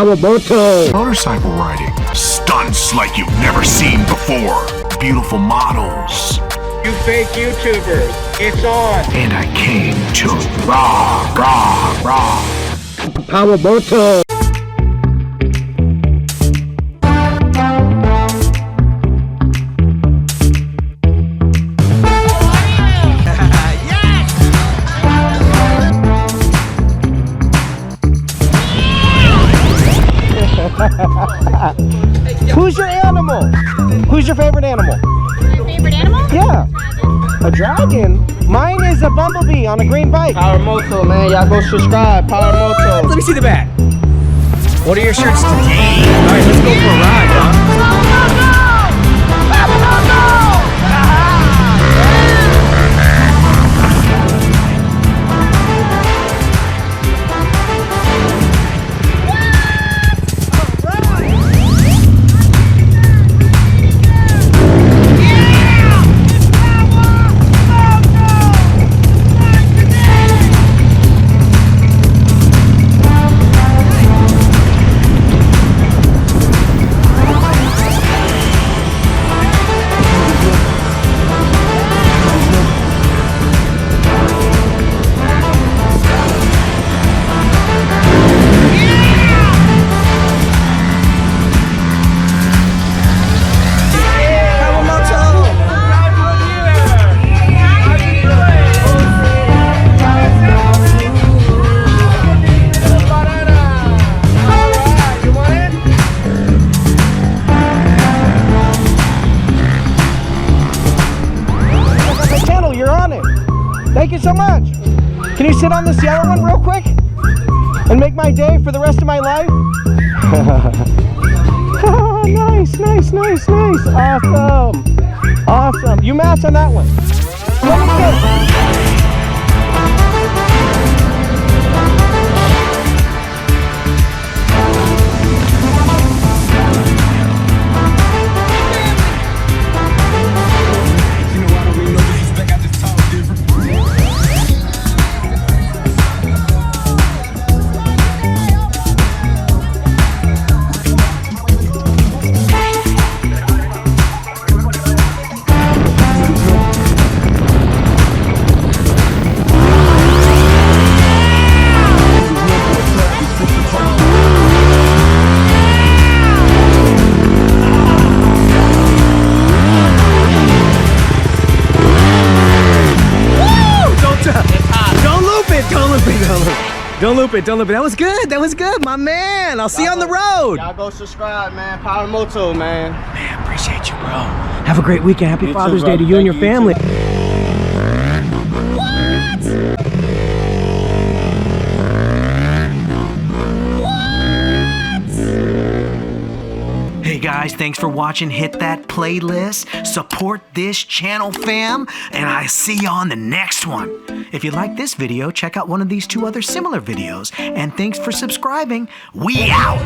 Powamoto. Motorcycle riding. Stunts like you've never seen before. Beautiful models. You fake YouTubers, it's on. And I came to rock. Powamoto. Who's your animal? Who's your favorite animal? My favorite animal? Yeah. A dragon? Mine is a bumblebee on a green bike. Powamoto, man. Y'all go subscribe. Powamoto. Let me see the back. What are your shirts today? All right, let's go for a ride, huh? Thank you so much. Can you sit on this yellow one real quick and make my day for the rest of my life? Nice. Awesome. You match on that one. Let me go. Don't loop it. That was good, my man. I'll see you on the road. Y'all go subscribe, man. Powamoto, man. Man, appreciate you, bro. Have a great weekend. Happy Father's Day to you and your family. Hey guys, thanks for watching. Hit that playlist, support this channel, fam, and I see you on the next one. If you like this video, check out one of these two other similar videos. And thanks for subscribing. We out!